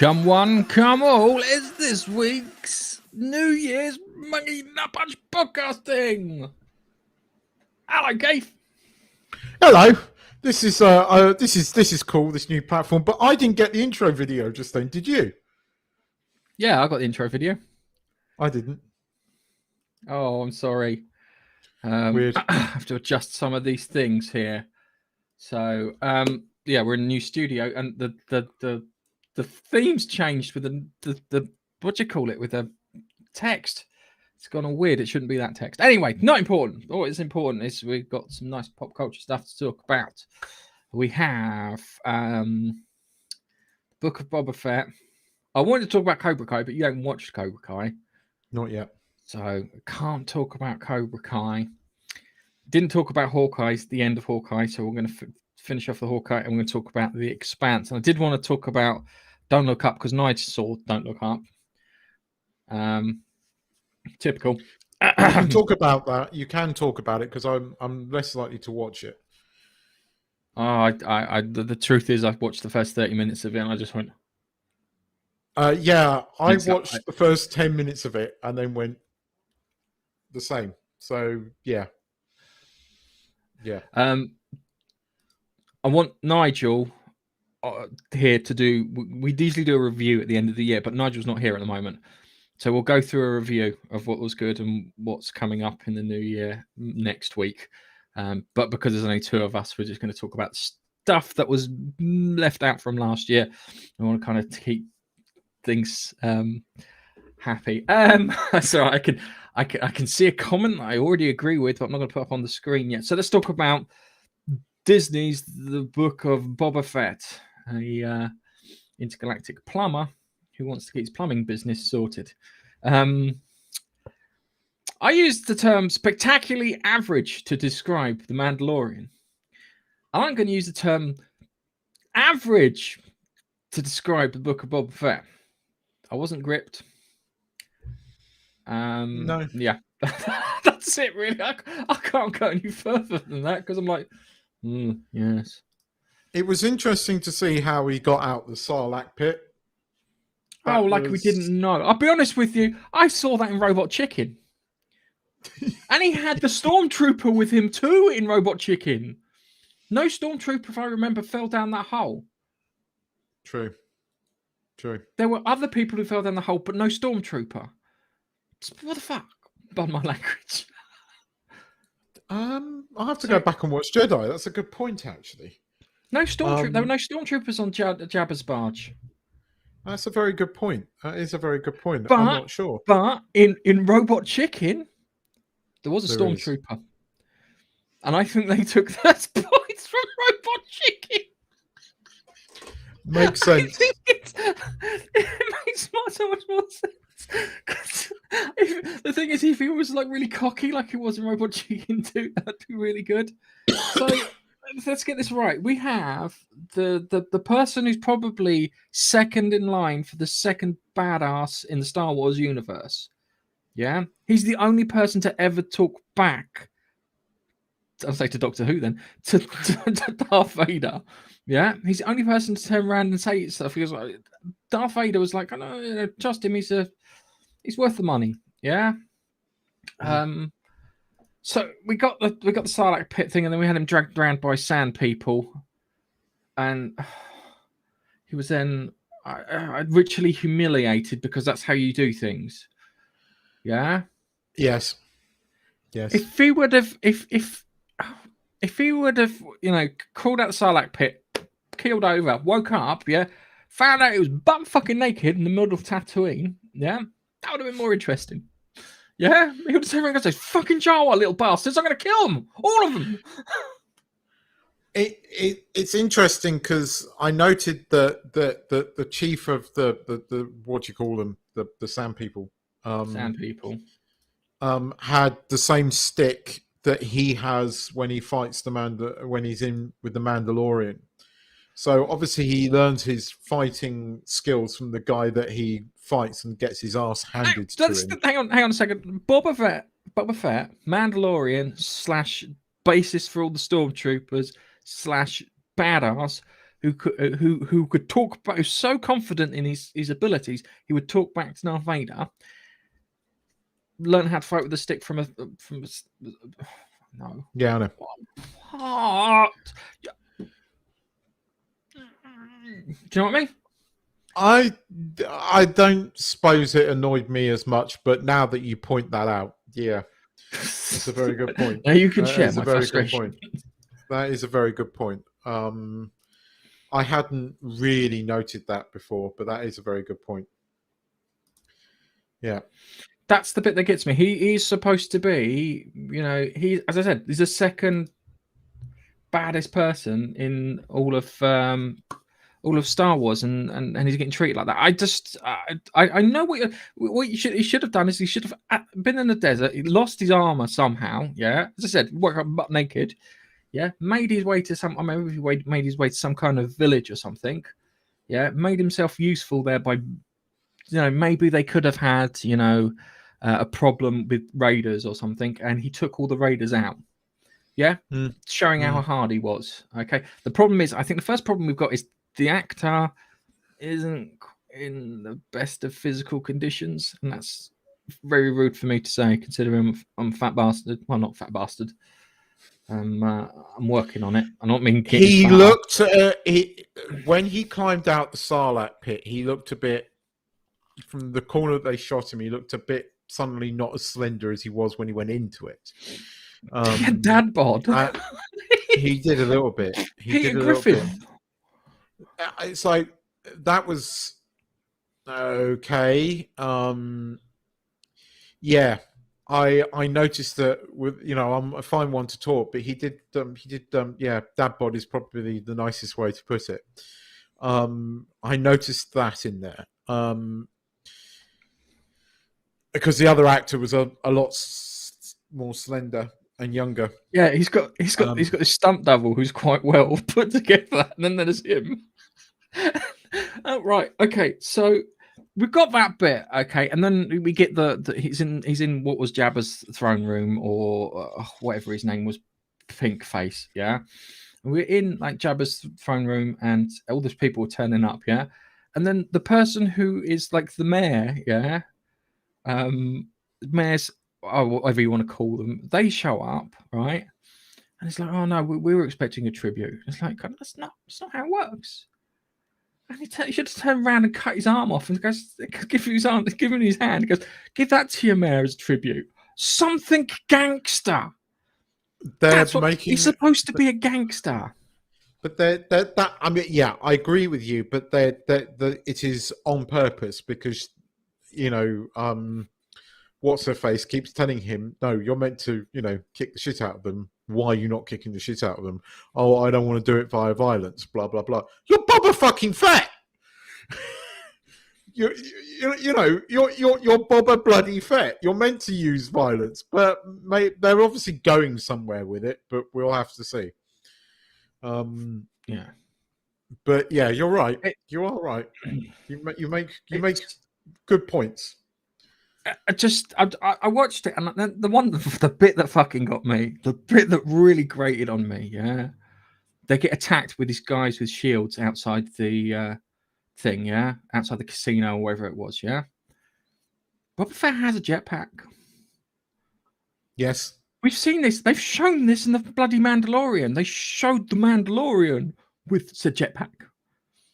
Come one, come all, it's this week's New Year's Monkey Nut Punch podcasting. Hello, Keith. Hello. This is cool, this new platform, but I didn't get the intro video just then, did you? Yeah, I got the intro video. I didn't. Oh, I'm sorry. Weird. I have to adjust some of these things here. So, yeah, we're in a new studio, and the theme's changed with the what do you call it, with the text. It's gone all weird. It shouldn't be that text. Anyway, not important. All that's important is we've got some nice pop culture stuff to talk about. We have Book of Boba Fett. I wanted to talk about Cobra Kai, but you haven't watched Cobra Kai. Not yet. So I can't talk about Cobra Kai. Didn't talk about Hawkeye, the end of Hawkeye. So we're going to finish off the Hawkeye, and we're going to talk about the Expanse. And I did want to talk about Don't Look Up because Nigel saw Don't Look Up. Typical. You can talk about that. You can talk about it because I'm less likely to watch it. The truth is, I've watched the first 30 minutes of it, and I just went. Yeah, I watched the first 10 minutes of it and then went the same. So yeah. I want Nigel here to do. We usually do a review at the end of the year, but Nigel's not here at the moment. So we'll go through a review of what was good and what's coming up in the new year next week. But because there's only two of us, we're just going to talk about stuff that was left out from last year. I want to kind of keep things happy. So I can see a comment that I already agree with, but I'm not going to put up on the screen yet. So let's talk about Disney's The Book of Boba Fett, a intergalactic plumber who wants to get his plumbing business sorted. I used the term spectacularly average to describe The Mandalorian. I'm going to use the term average to describe The Book of Boba Fett. I wasn't gripped. No. Yeah. That's it, really. I can't go any further than that because I'm like, yes. It was interesting to see how he got out the Sarlacc pit. We didn't know. I'll be honest with you. I saw that in Robot Chicken. And he had the Stormtrooper with him too in Robot Chicken. No Stormtrooper, if I remember, fell down that hole. True. There were other people who fell down the hole, but no Stormtrooper. What the fuck? Pardon my language. I'll have to go back and watch Jedi. That's a good point, actually. No Stormtrooper. There were no Stormtroopers on Jabba's barge. That's a very good point. That is a very good point. I'm not sure. But in Robot Chicken, there was a Stormtrooper. And I think they took those points from Robot Chicken. Makes sense. It makes so much more sense. The thing is, if he was like really cocky, like he was in Robot Chicken 2, that'd be really good. So let's get this right. We have the person who's probably second in line for the second badass in the Star Wars universe. Yeah, he's the only person to ever talk back. I'll say to Doctor Who then to Darth Vader. Yeah, he's the only person to turn around and say stuff. He was like, Darth Vader was like, "Oh, trust him. He's worth the money." Yeah. So we got the Sarlacc pit thing, and then we had him dragged around by sand people, and he was then ritually humiliated because that's how you do things. Yeah. Yes. If he would have, if he would have, crawled out the Sarlacc pit, keeled over, woke up, yeah, found out he was butt fucking naked in the middle of Tatooine, yeah, that would have been more interesting. Yeah, he would have turned around and say, "Fucking Jawa, little bastards! I'm going to kill them, all of them." It's interesting because I noted that the chief of the what do you call them, the sand people, had the same stick that he has when he fights when he's in with the Mandalorian. So obviously he learns his fighting skills from the guy that he fights and gets his ass handed to him. Hang on a second. Boba Fett, Mandalorian / basis for all the Stormtroopers / badass, who could talk back, who's so confident in his abilities, he would talk back to Darth Vader. Learn how to fight with a stick from a no. Yeah, I know. What? Do you know what I mean? I don't suppose it annoyed me as much, but now that you point that out, yeah, it's a very good point. Now you can That share is my a very frustration. good point. That is a very good point. I hadn't really noted that before, but that is a very good point. Yeah. That's the bit that gets me. He's supposed to be, you know, as I said, he's the second baddest person in all of Star Wars, and he's getting treated like that. I know what he should have done is he should have been in the desert. He lost his armor somehow. Yeah, as I said, woke up butt naked. Yeah, made his way to maybe he made his way to some kind of village or something. Yeah, made himself useful there by, maybe they could have had, a problem with raiders or something, and he took all the raiders out. Yeah, showing how hard he was. Okay, the problem is, I think the first problem we've got is the actor isn't in the best of physical conditions, and that's very rude for me to say, considering I'm a fat bastard. Well, not fat bastard. I'm working on it. I don't mean he looked when he climbed out the Sarlacc pit. He looked a bit, from the corner that they shot him, he looked a bit suddenly not as slender as he was when he went into it. He had dad bod. He did a little bit. Peter Griffin. It's like that was okay. Yeah, I noticed that with I'm a fine one to talk, but he did yeah, dad bod is probably the nicest way to put it. I noticed that in there. Because the other actor was a lot more slender and younger. Yeah, he's got this stunt double who's quite well put together, and then there's him. Oh, right, okay, so we've got that bit, okay, and then we get the he's in what was Jabba's throne room, or whatever his name was, Pink Face, yeah. And we're in like Jabba's throne room, and all these people are turning up, yeah, and then the person who is like the mayor, yeah. Mayors, whatever you want to call them, they show up, right? And it's like, oh no, we were expecting a tribute. It's like, that's not how it works. And he should have turned around and cut his arm off and goes, give him his arm, give him his hand. He goes, give that to your mayor as tribute. Something gangster. He's supposed to be a gangster. But that I mean, yeah, I agree with you. But it is on purpose because what's her face keeps telling him, no, you're meant to, kick the shit out of them. Why are you not kicking the shit out of them? Oh, I don't want to do it via violence. Blah blah blah. You're Boba fucking Fett. You're Boba bloody Fett. You're meant to use violence, but they're obviously going somewhere with it. But we'll have to see. Yeah. But yeah, you're right. You are right. You make good points. I watched it, and the bit that fucking got me, the bit that really grated on me, yeah. They get attacked with these guys with shields outside the thing, yeah, outside the casino or wherever it was, yeah. Boba Fett has a jetpack. Yes. We've seen this. They've shown this in the bloody Mandalorian. They showed the Mandalorian with the jetpack.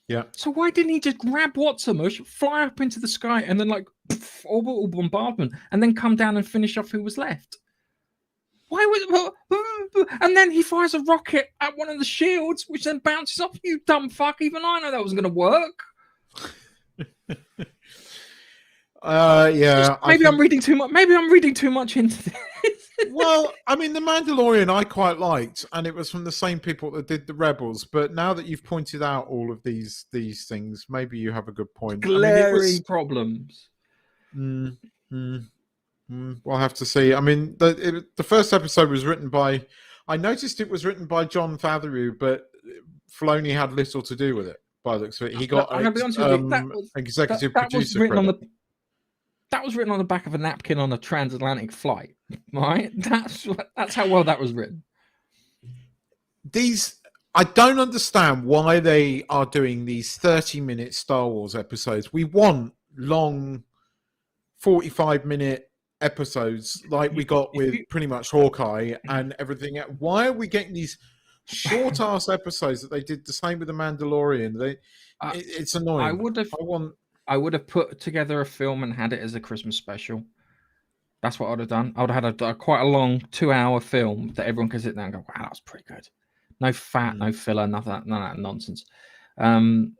Yeah. So why didn't he just grab Watsamush, fly up into the sky, and then orbital bombardment, and then come down and finish off who was left? Why was and then he fires a rocket at one of the shields, which then bounces off. You dumb fuck! Even I know that wasn't going to work. Yeah. I'm reading too much. Maybe I'm reading too much into this. Well, I mean, the Mandalorian I quite liked, and it was from the same people that did the Rebels. But now that you've pointed out all of these things, maybe you have a good point. Glaring problems. We'll have to see. I mean, the first episode was written by. I noticed it was written by John Favreau, but Filoni had little to do with it. By the looks of it, he got executive producer credit. That was written on the back of a napkin on a transatlantic flight, right? That's how well that was written. I don't understand why they are doing these 30-minute Star Wars episodes. We want long 45-minute episodes like we got with pretty much Hawkeye and everything. Why are we getting these short ass episodes that they did the same with the Mandalorian? It's annoying. I would have put together a film and had it as a Christmas special. That's what I'd have done. I would have had a quite a long 2-hour film that everyone could sit down and go, wow, that's pretty good. No fat, no filler, none of that nonsense. Then,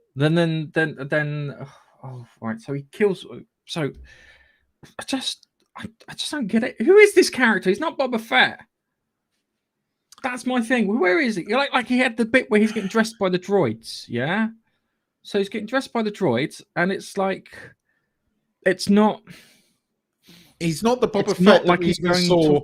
oh, right. So he kills. So I just don't get it. Who is this character? He's not Boba Fett. That's my thing. Where is he? Like he had the bit where he's getting dressed by the droids. Yeah. So he's getting dressed by the droids, and it's like, it's not. He's not the Boba Fett like he's saw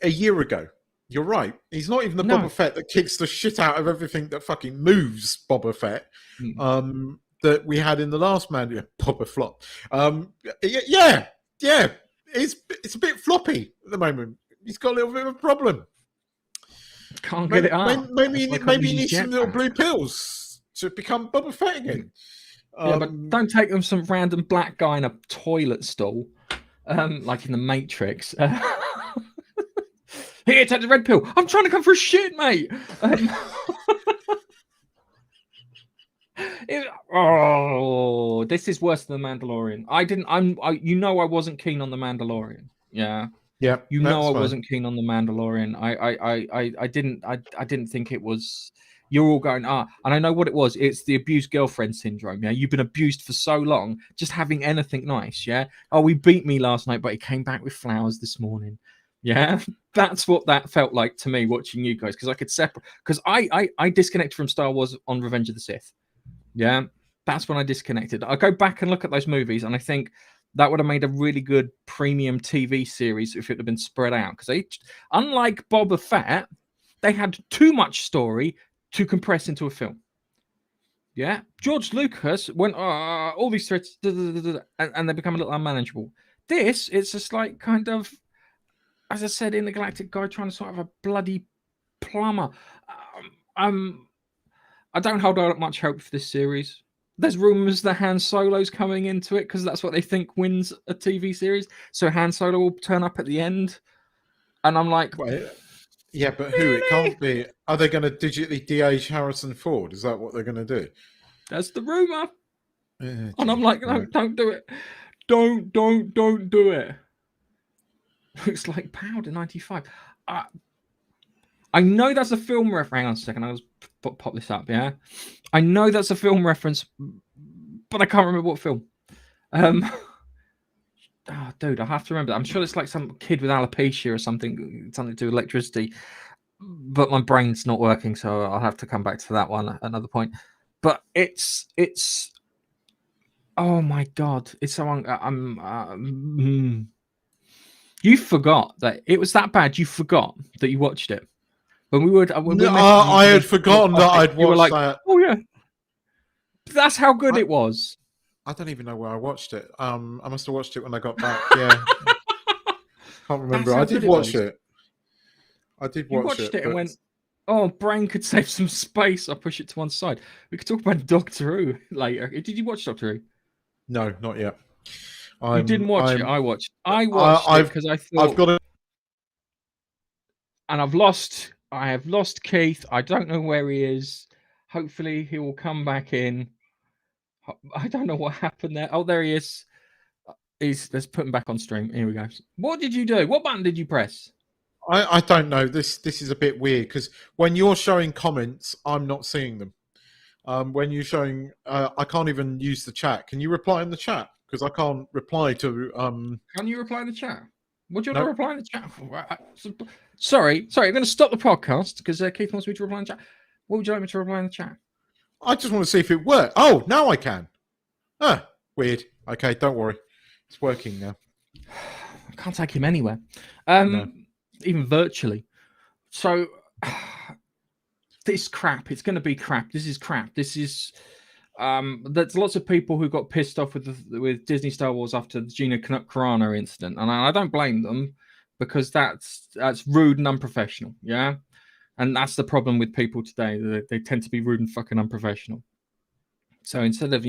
a year ago. You're right. He's not even the Boba Fett that kicks the shit out of everything that fucking moves. Boba Fett, that we had in the last man. Boba Flop. Yeah. It's a bit floppy at the moment. He's got a little bit of a problem. Can't get it out. Maybe he needs some little blue pills to become Boba Fett again. Yeah, but don't take them some random black guy in a toilet stall, like in the Matrix. Here, take the red pill. I'm trying to come for a shit, mate. This is worse than the Mandalorian. I wasn't keen on the Mandalorian. Yeah. Yeah. I wasn't keen on the Mandalorian. I didn't think it was. You're all going, and I know what it was. It's the abused girlfriend syndrome. Yeah, you've been abused for so long, just having anything nice. Yeah. Oh, he beat me last night, but he came back with flowers this morning. Yeah, that's what that felt like to me watching you guys, because I could separate. Because I disconnected from Star Wars on Revenge of the Sith. Yeah, that's when I disconnected. I go back and look at those movies, and I think that would have made a really good premium TV series if it had been spread out. Because they, unlike Boba Fett, they had too much story to compress into a film. Yeah, George Lucas went all these threads, and they become a little unmanageable. This, it's just like kind of, as I said, in the Galactic Guide, trying to sort of a bloody plumber. I don't hold out much hope for this series. There's rumors that Han Solo's coming into it because that's what they think wins a TV series. So Han Solo will turn up at the end, and I'm like, yeah, but who? It can't be. Are they going to digitally de-age Harrison Ford? Is that what they're going to do? That's the rumor. And I'm like, no, don't do it. Don't do it. Looks like Powder 95. I know that's a film reference. Hang on a second. I'll pop this up. Yeah, I know that's a film reference, but I can't remember what film. Dude, I have to remember. I'm sure it's like some kid with alopecia or something to do with electricity. But my brain's not working, so I'll have to come back to that one at another point. But it's. Oh my god! It's so. You forgot that it was that bad. You forgot that you watched it. When we would, I had forgotten that I'd watched that. Oh yeah, that's how good it was. I don't even know where I watched it. I must have watched it when I got back. Yeah, can't remember. I did watch it. I did watch it. And went, oh, brain could save some space. I'll push it to one side. We could talk about Doctor Who later. Did you watch Doctor Who? No, not yet. You didn't watch it. I watched it because I thought I've got it, and I have lost Keith. I don't know where he is. Hopefully, he will come back in. I don't know what happened there. Oh, there he is. Let's put him back on stream. Here we go. What did you do? What button did you press? I don't know. This is a bit weird because when you're showing comments, I'm not seeing them. When you're showing, I can't even use the chat. Can you reply in the chat? Because I can't reply to. Can you reply in the chat? Would you want to reply in the chat? Sorry. I'm going to stop the podcast because Keith wants me to reply in the chat. What would you like me to reply in the chat? I just want to see if it worked. Oh, now I can. Weird. Okay, don't worry. It's working now. I can't take him anywhere. No. Even virtually. So this crap. It's going to be crap. This is crap. This is. There's lots of people who got pissed off with Disney Star Wars after the Gina Carano incident, and I don't blame them because that's rude and unprofessional. Yeah, And that's the problem with people today. They tend to be rude and fucking unprofessional. So instead of,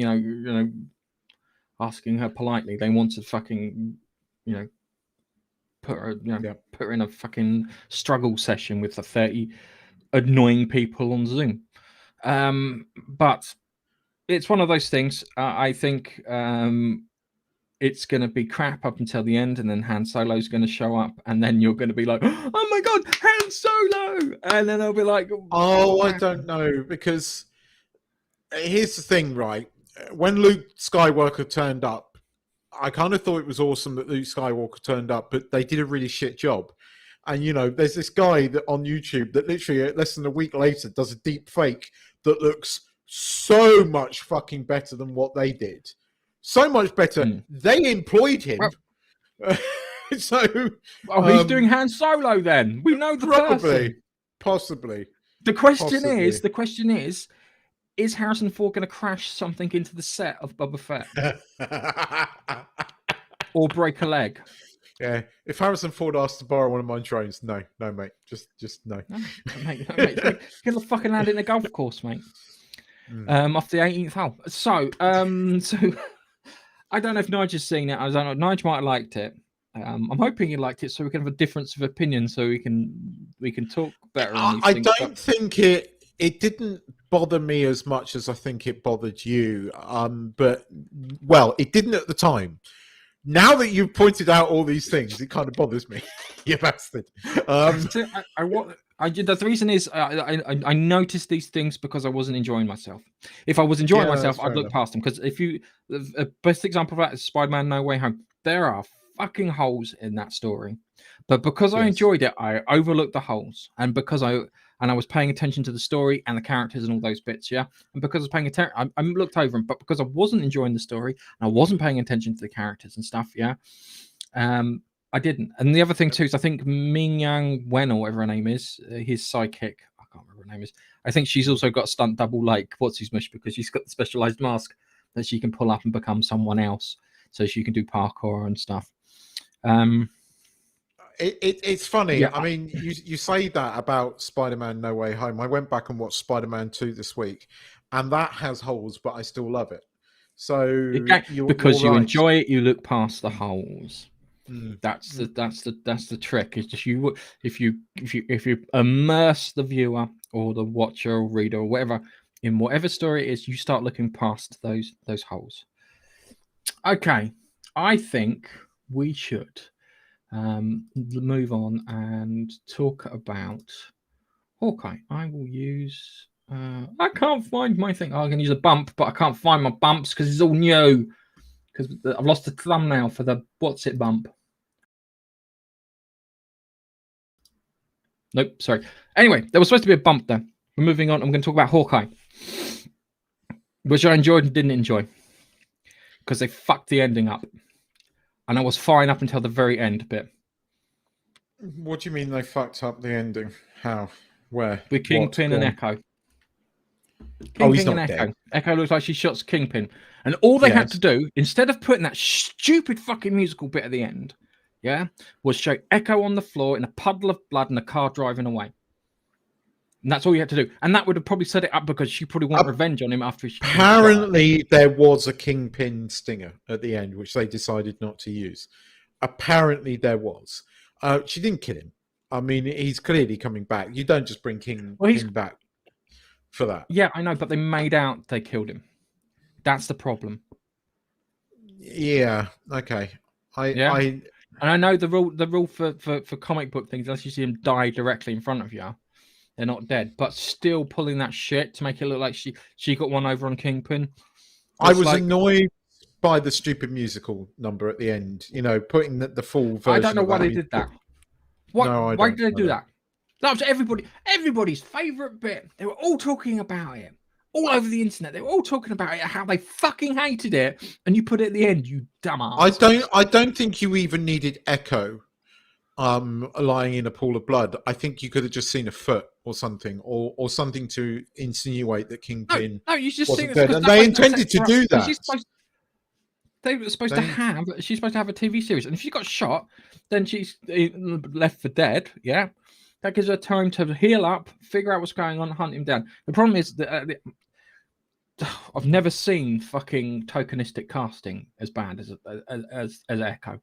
asking her politely, they want to fucking, put her, put her in a fucking struggle session with the 30 annoying people on Zoom. But it's one of those things. I think it's going to be crap up until the end, and then Han Solo's going to show up, and then you're going to be like, oh my God, Han Solo! And then I'll be like, oh, I don't know, because here's the thing, right? When Luke Skywalker turned up, I kind of thought it was awesome that Luke Skywalker turned up, but they did a really shit job. And, there's this guy that on YouTube that literally less than a week later does a deep fake that looks so much fucking better than what they did. So much better. They employed him. Well, so he's doing Han Solo then. We know the person. Possibly. The question is Harrison Ford going to crash something into the set of Boba Fett? Or break a leg? Yeah. If Harrison Ford asked to borrow one of my drones, no, mate. Just no. No, mate. Get the fucking land in a golf course, mate. Off the 18th hole. So I don't know if Nigel's seen it. I don't know. Nigel might have liked it. I'm hoping he liked it, so we can have a difference of opinion, so we can talk better. I don't think it didn't bother me as much as I think it bothered you. But it didn't at the time. Now that you've pointed out all these things, it kind of bothers me. You bastard. The reason is I noticed these things because I wasn't enjoying myself. If I was enjoying myself, I'd look past them. Because the best example of that is Spider-Man No Way Home. There are fucking holes in that story, but because I enjoyed it, I overlooked the holes, and because I was paying attention to the story and the characters and all those bits, and because I was paying attention, I looked over them. But because I wasn't enjoying the story and I wasn't paying attention to the characters and stuff, I didn't. And the other thing too is I think Ming Yang Wen, or whatever her name is, his sidekick, I can't remember her name is. I think she's also got a stunt double like What's His Mush, because she's got the specialized mask that she can pull up and become someone else, so she can do parkour and stuff. It's funny. Yeah. I mean, you say that about Spider-Man No Way Home. I went back and watched Spider-Man 2 this week, and that has holes, but I still love it. So because you enjoy it, you look past the holes. That's the trick. It's just if you immerse the viewer or the watcher or reader or whatever in whatever story it is, you start looking past those holes. Okay, I think we should move on and talk about Hawkeye. I will use. I can't find my thing. I can use a bump, but I can't find my bumps because it's all new. Because I've lost the thumbnail for the what's it bump. Nope, sorry. Anyway, there was supposed to be a bump there. We're moving on. I'm going to talk about Hawkeye, which I enjoyed and didn't enjoy because they fucked the ending up. And I was fine up until the very end bit. What do you mean they fucked up the ending? How? Where? With Kingpin and Echo. He's not dead. Echo looks like she shots Kingpin. And all they had to do, instead of putting that stupid fucking musical bit at the end, was show Echo on the floor in a puddle of blood and a car driving away. And that's all you had to do. And that would have probably set it up because she probably wanted revenge on him after she... Apparently, there was a Kingpin stinger at the end, which they decided not to use. Apparently, there was. She didn't kill him. I mean, he's clearly coming back. You don't just bring King back for that. Yeah, I know, but they made out they killed him. That's the problem. Yeah, okay. And I know the rule for comic book things, unless you see him die directly in front of you, they're not dead. But still pulling that shit to make it look like she got one over on Kingpin. I was annoyed by the stupid musical number at the end. Putting the full version. I don't know why they did that. Why did they do that? That was everybody's favourite bit. They were all talking about it. All over the internet. They were all talking about it, how they fucking hated it, and you put it at the end, you dumbass. I don't think you even needed Echo lying in a pool of blood. I think you could have just seen a foot or something, or something to insinuate that Kingpin you just wasn't dead. And they intended to do that. She's supposed to have a TV series, and if she got shot, then she's left for dead, That gives her time to heal up, figure out what's going on, hunt him down. The problem is that I've never seen fucking tokenistic casting as bad as Echo.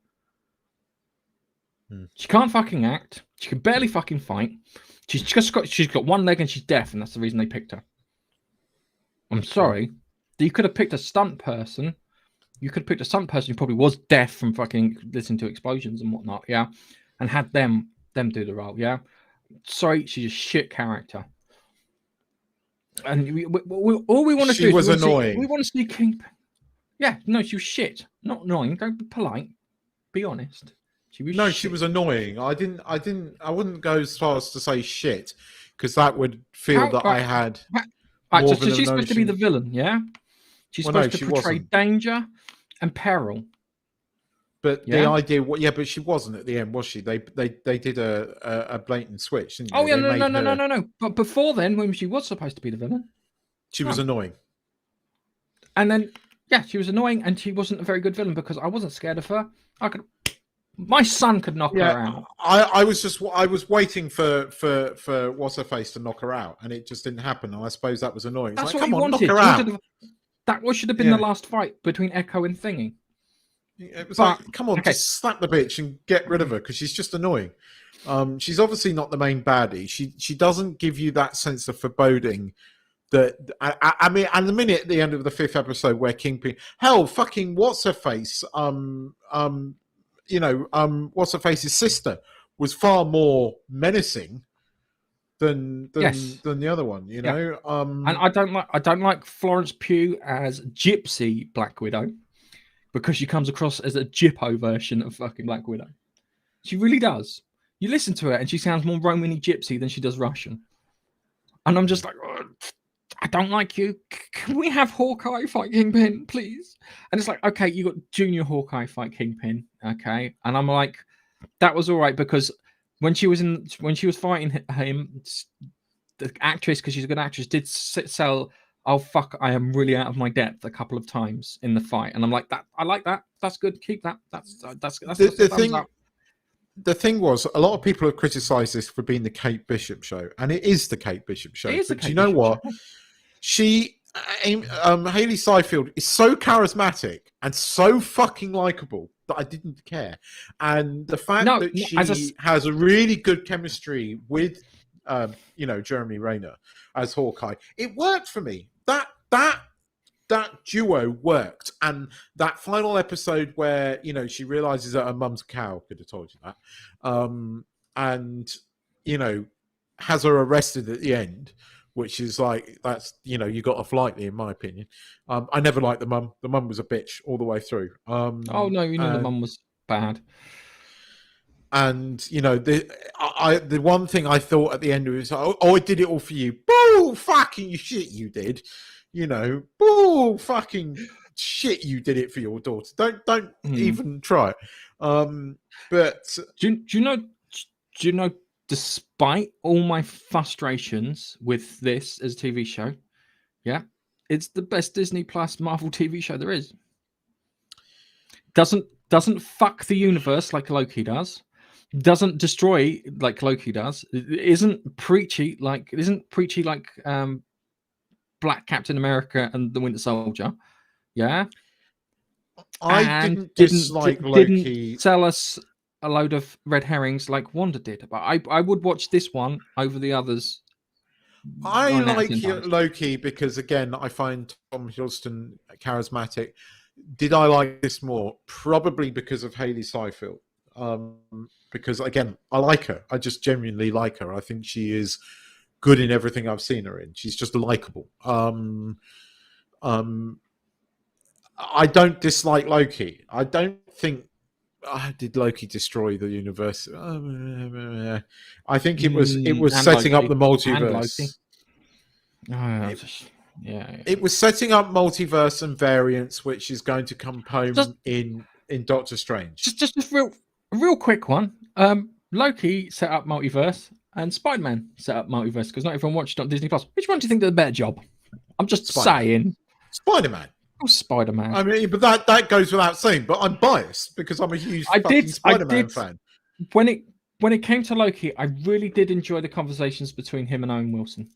She can't fucking act. She can barely fucking fight. She's got one leg and she's deaf, and that's the reason they picked her. I'm sorry. You could have picked a stunt person. You could have picked a stunt person who probably was deaf from fucking listening to explosions and whatnot, yeah, and had them do the role, yeah. Sorry, she's a shit character. And all we want to do is was annoying. We want to see Kingpin. Yeah, no, she was shit. Not annoying. Don't be polite. Be honest. She was annoying. I wouldn't go as far as to say shit, because that would feel I had. Right, so she's supposed to be the villain, yeah? She's supposed to portray wasn't. Danger and peril. But the idea, but she wasn't at the end, was she? They did a blatant switch, didn't they? Oh yeah, no. But before then, when she was supposed to be the villain, she was annoying. And then, she was annoying, and she wasn't a very good villain because I wasn't scared of her. My son could knock her out. I was waiting for what's her face to knock her out, and it just didn't happen. And I suppose that was annoying. That's what you wanted. That should have been the last fight between Echo and Thingy. It was come on, just slap the bitch and get rid of her because she's just annoying. She's obviously not the main baddie. She doesn't give you that sense of foreboding. That I mean, and the minute at the end of the 5th episode where Kingpin, fucking what's her face, what's her face's sister was far more menacing than the other one, you know. And I don't like Florence Pugh as Gypsy Black Widow because she comes across as a Gyppo version of fucking Black Widow. She really does. You listen to her and she sounds more Romany Gypsy than she does Russian. And I'm just like, I don't like you. Can we have Hawkeye fight Kingpin, please? And it's like, okay, you got Junior Hawkeye fight Kingpin, okay? And I'm like, that was all right because when she was fighting him, the actress, because she's a good actress, did sell, oh fuck, I am really out of my depth a couple of times in the fight, and I'm like, that I like that. That's good. Keep that. That's the thing. Up. The thing was, a lot of people have criticised this for being the Kate Bishop show, and it is the Kate Bishop show. But you know what? Hayley Seinfeld is so charismatic and so fucking likable that I didn't care. And the fact that she has a really good chemistry with, Jeremy Renner as Hawkeye, it worked for me. That duo worked. And that final episode where, she realizes that her mum's a cow, could have told you that. And, has her arrested at the end, which is like, that's, you got off lightly, in my opinion. I never liked the mum. The mum was a bitch all the way through. The mum was bad. And, the one thing I thought at the end was, I did it all for you. Boo! Fucking shit, you did. Boo! Fucking shit, you did it for your daughter. Don't even try it. But do you know? Despite all my frustrations with this as a TV show, it's the best Disney Plus Marvel TV show there is. Doesn't fuck the universe like Loki does. Doesn't destroy like Loki does. It isn't preachy like Black Captain America and the Winter Soldier. Yeah. I didn't dislike Loki. Didn't sell us a load of red herrings like Wanda did, but I would watch this one over the others. I like Loki because, again, I find Tom Hiddleston charismatic. Did I like this more? Probably because of Hayley Seinfeld. Because, again, I like her. I just genuinely like her. I think she is good in everything I've seen her in. She's just likable. I don't dislike Loki. I don't think did Loki destroy the universe? I think it was setting up the multiverse. It was setting up multiverse and variants, which is going to come home in Doctor Strange. Just a real quick one. Loki set up multiverse, and Spider-Man set up multiverse because not everyone watched it on Disney Plus. Which one do you think did a better job? I'm just saying. Spider-Man. Oh, Spider-Man. I mean, but that goes without saying. But I'm biased because I'm a huge Spider-Man fan. when it came to Loki, I really did enjoy the conversations between him and Owen Wilson.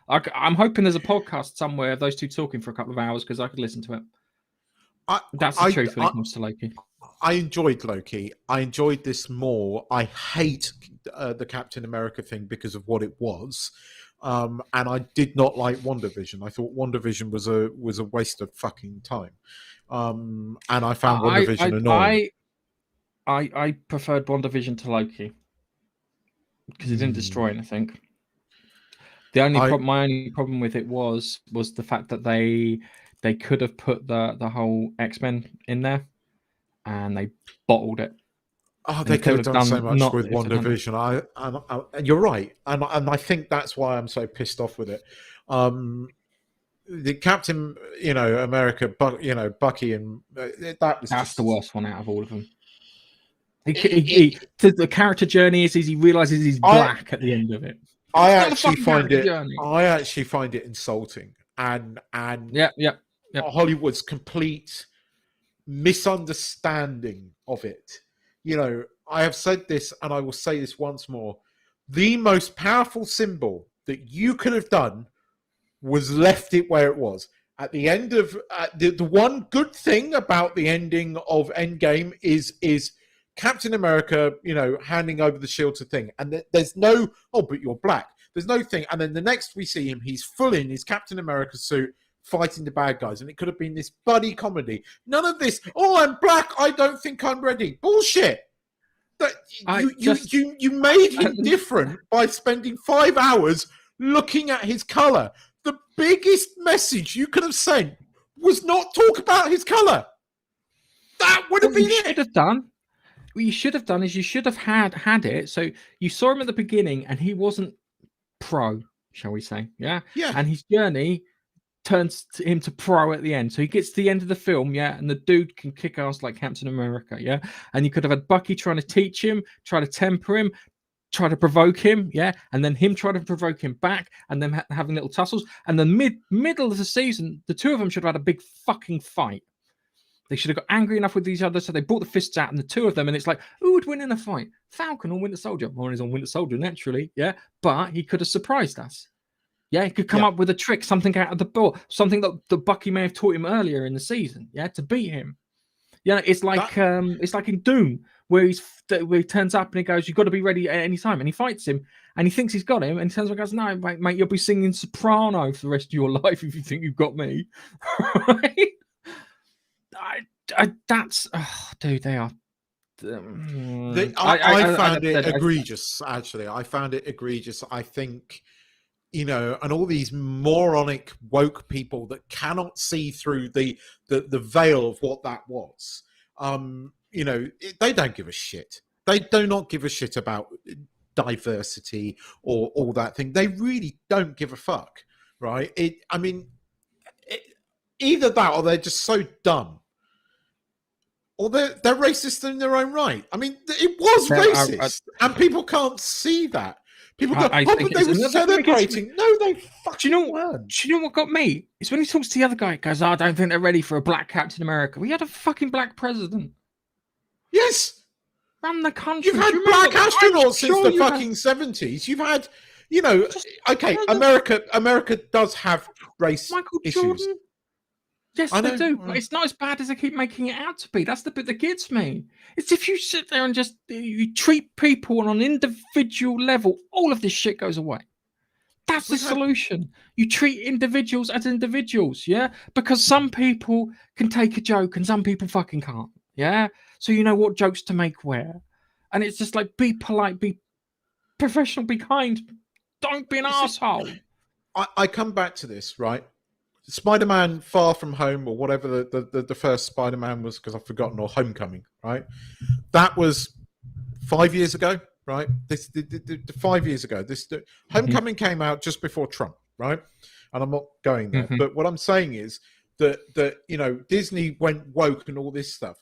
I'm hoping there's a podcast somewhere of those two talking for a couple of hours because I could listen to it. That's the truth when it comes to Loki. I enjoyed Loki. I enjoyed this more. I hate the Captain America thing because of what it was. And I did not like WandaVision. I thought WandaVision was a waste of fucking time. And I found WandaVision annoying. I preferred WandaVision to Loki because it didn't destroy anything. My only problem with it was the fact that they could have put the whole X-Men in there and they bottled it. Oh, they could have done so much with WandaVision. And you're right, and I think that's why I'm so pissed off with it. The Captain, America, Bucky, and that's the worst one out of all of them. The character journey is he realizes he's black at the end of it. I actually find it insulting, and Hollywood's complete misunderstanding of it. I have said this, and I will say this once more: the most powerful symbol that you could have done was left it where it was. At the end of the one good thing about the ending of Endgame is Captain America, handing over the shield to Thing, and there's no, oh, but you're black. There's no thing, and then the next we see him, he's full in his Captain America suit, fighting the bad guys, and it could have been this buddy comedy. None of this. Oh, I'm black. I don't think I'm ready. Bullshit. You made him different by spending 5 hours looking at his color. The biggest message you could have sent was not talk about his color. That would have been it. Should have done. What you should have done is you should have had it. So you saw him at the beginning, and he wasn't pro, shall we say? Yeah. And his journey turns him to pro at the end. So he gets to the end of the film, and the dude can kick ass like Captain America, And you could have had Bucky trying to teach him, try to temper him, try to provoke him, and then him try to provoke him back, and then having little tussles. And the middle of the season, the two of them should have had a big fucking fight. They should have got angry enough with each other, so they brought the fists out, and the two of them, and it's like, who would win in a fight? Falcon or Winter Soldier? Well, he's on Winter Soldier, naturally, but he could have surprised us. He could come up with a trick, something out of the ball, something that Bucky may have taught him earlier in the season, to beat him. It's like in Doom, where he turns up and he goes, "You've got to be ready at any time," and he fights him, and he thinks he's got him, and he turns around and goes, "No, mate, you'll be singing soprano for the rest of your life if you think you've got me." Right? Dude, they are. I found it egregious. Actually, I found it egregious. I think, and all these moronic woke people that cannot see through the veil of what that was. They don't give a shit. They do not give a shit about diversity or all that thing. They really don't give a fuck, right? Either that or they're just so dumb. Or they're racist in their own right. I mean, it was racist, and people can't see that. People go, but they were celebrating. No, they fucking weren't. Do you know what got me? It's when he talks to the other guy, goes, I don't think they're ready for a black Captain America. We had a fucking black president. Yes. Ran the country. You've had black astronauts since the fucking 70s. You've had, America does have race issues. Jordan? Yes, they do. But it's not as bad as they keep making it out to be. That's the bit that gets me. It's if you sit there and just you treat people on an individual level, all of this shit goes away. That's the solution. You treat individuals as individuals, because some people can take a joke and some people fucking can't, So you know what jokes to make where, and it's just like be polite, be professional, be kind. Don't be an asshole. I come back to this, right? Spider-Man Far From Home, or whatever the first Spider-Man was, because I've forgotten, or Homecoming, right? That was 5 years ago, right? 5 years ago. Homecoming came out just before Trump, right? And I'm not going there, but what I'm saying is that Disney went woke and all this stuff.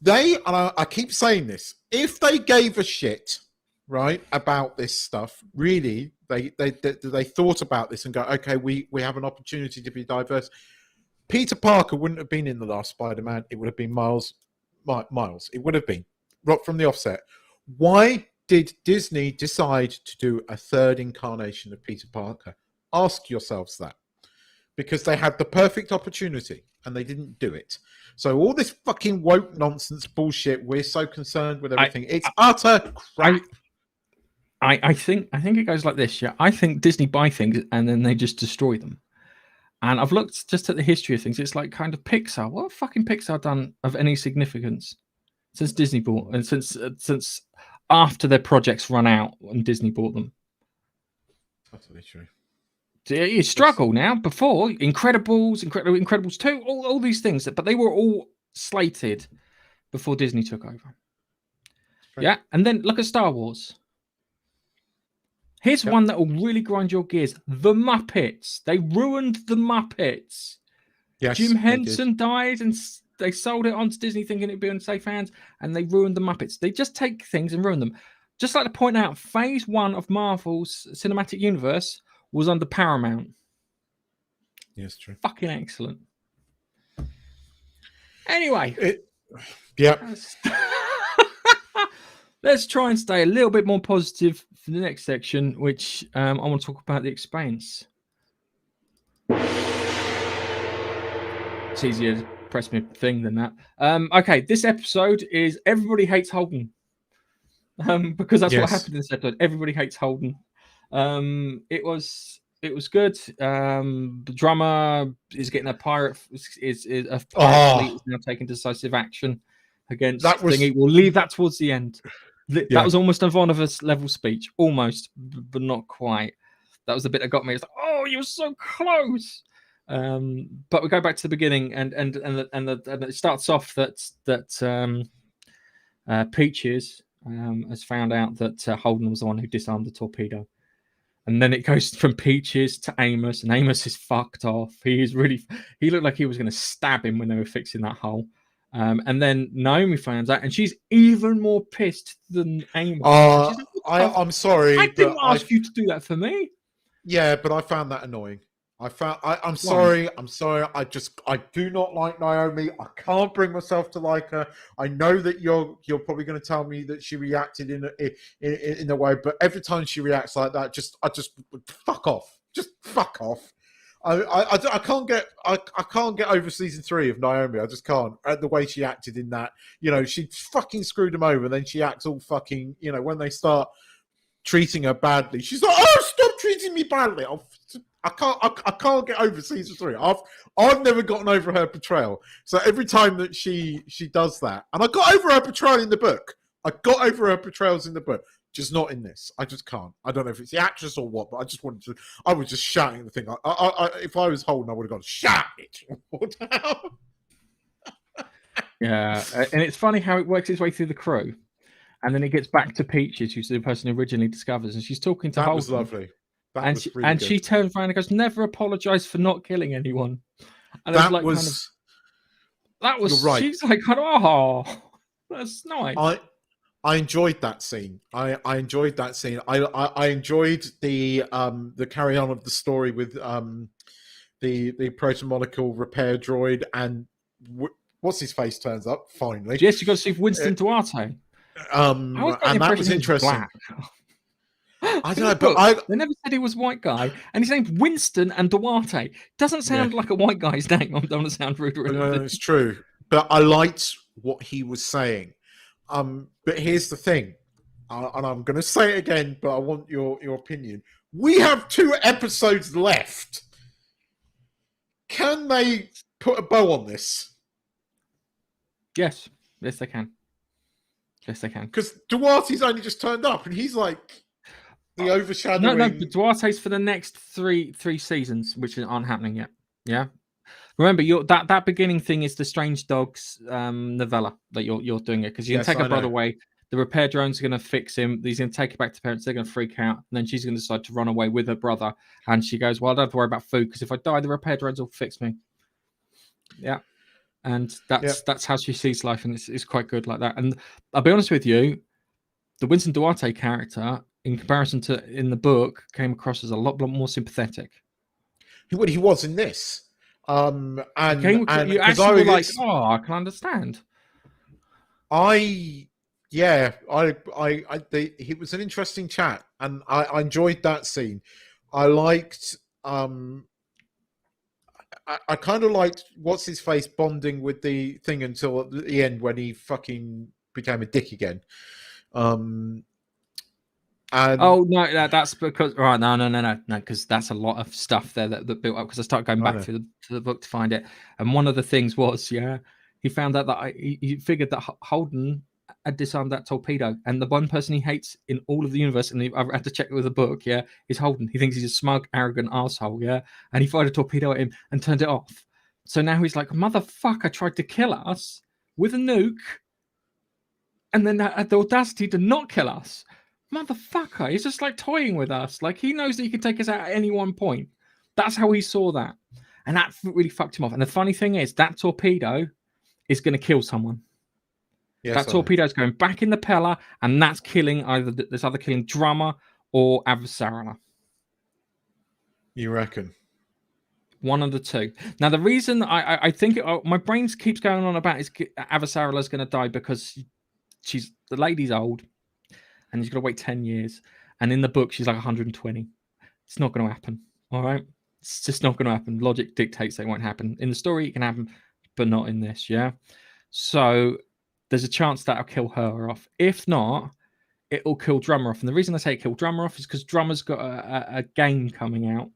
I keep saying this, if they gave a shit, right, about this stuff, really, they thought about this and go, okay, we have an opportunity to be diverse. Peter Parker wouldn't have been in the last Spider-Man. It would have been Miles. It would have been right from the offset. Why did Disney decide to do a third incarnation of Peter Parker? Ask yourselves that. Because they had the perfect opportunity and they didn't do it. So all this fucking woke nonsense bullshit, we're so concerned with everything. It's utter crap. I think it goes like this, yeah. I think Disney buy things and then they just destroy them. And I've looked just at the history of things. It's like kind of Pixar. What have fucking Pixar done of any significance since Disney bought, and since after their projects run out and Disney bought them? Totally true. You struggle now. Before Incredibles 2, all these things, but they were all slated before Disney took over. Yeah, and then look at Star Wars. Here's one that will really grind your gears. The Muppets. They ruined the Muppets. Yes, Jim Henson died and they sold it on to Disney thinking it'd be in safe hands, and they ruined the Muppets. They just take things and ruin them. Just like to point out, Phase 1 of Marvel's Cinematic Universe was under Paramount. Yes, true. Fucking excellent. Anyway. Let's try and stay a little bit more positive for the next section, which I want to talk about the Expanse. It's easier to press my thing than that. Okay, this episode is Everybody Hates Holden. Because that's what happened in this episode. Everybody hates Holden. It was good. The drummer is getting a pirate is now taking decisive action against thingy. We'll leave that towards the end. That was almost a Vonovus level speech, almost, but not quite. That was the bit that got me. It's like, oh, you were so close. But we go back to the beginning, and it starts off that Peaches has found out that Holden was the one who disarmed the torpedo. And then it goes from Peaches to Amos, and Amos is fucked off. He looked like he was going to stab him when they were fixing that hole. And then Naomi finds out, and she's even more pissed than Amos. I'm sorry. I didn't ask you to do that for me. Yeah, but I found that annoying. I'm sorry. I do not like Naomi. I can't bring myself to like her. I know that you're probably going to tell me that she reacted in a way, but every time she reacts like that, I just fuck off. Just fuck off. I can't get over season 3 of Naomi. I just can't. The way she acted in that, she fucking screwed him over. And then she acts all fucking, when they start treating her badly, she's like, "Oh, stop treating me badly." I can't get over season 3. I've never gotten over her portrayal. So every time that she does that, and I got over her portrayal in the book. I got over her portrayals in the book. Just not in this. I just can't. I don't know if it's the actress or what, but I was just shouting at the thing. If I was Holden, I would have gone, "Shout it!" Yeah, and it's funny how it works its way through the crew, and then it gets back to Peaches, who's the person who originally discovers, and she's talking to Holden. That was lovely. She turns around and goes, "Never apologize for not killing anyone." And that was right. She's like, "Oh, that's nice." I enjoyed that scene. I enjoyed that scene. I enjoyed the carry on of the story with the proto-molecule repair droid, and what's his face turns up finally. Yes, you got to see Winston Duarte. And that was interesting. I don't know, but they never said he was white guy, and his name's Winston and Duarte. Doesn't sound like a white guy's name. I don't want to sound rude or anything. No, it's true, but I liked what he was saying. But here's the thing, and I'm going to say it again, but I want your opinion. We have 2 episodes left. Can they put a bow on this? Yes, they can. Yes, they can. Because Duarte's only just turned up, and he's like the overshadowing. No, but Duarte's for the next three seasons, which aren't happening yet. Yeah. Remember, that beginning thing is the Strange Dogs novella that you're doing it, because you can take her brother away. The repair drones are going to fix him. He's going to take her back to parents. They're going to freak out, and then she's going to decide to run away with her brother. And she goes, "Well, I don't have to worry about food, because if I die, the repair drones will fix me." Yeah, and that's how she sees life, and it's quite good like that. And I'll be honest with you, the Winston Duarte character, in comparison to in the book, came across as a lot more sympathetic. He was in this. And you actually were like, "Oh, I can understand." I yeah, it was an interesting chat, and I enjoyed that scene. I liked, I kind of liked what's his face bonding with the thing until at the end when he fucking became a dick again. And Oh no, that's because no, because that's a lot of stuff there that built up. Because I started going back to the book to find it, and one of the things was, he found out that he figured that Holden had disarmed that torpedo, and the one person he hates in all of the universe, and I had to check it with a book, is Holden. He thinks he's a smug, arrogant asshole, and he fired a torpedo at him and turned it off. So now he's like, motherfucker tried to kill us with a nuke, and then had the audacity to not kill us. Motherfucker, he's just like toying with us. Like, he knows that he can take us out at any one point. That's how he saw that. And that really fucked him off. And the funny thing is, that torpedo is going to kill someone. Yes, that torpedo is going back in the Pella, and that's killing killing Drummer or Avasarala. You reckon? One of the two. Now, the reason I think my brain keeps going on about is Avasarala is going to die because the lady's old. And he's got to wait 10 years. And in the book, she's like 120. It's not going to happen. All right? It's just not going to happen. Logic dictates it won't happen. In the story, it can happen, but not in this, So there's a chance that'll kill her off. If not, it'll kill Drummer off. And the reason I say kill Drummer off is because Drummer's got a game coming out.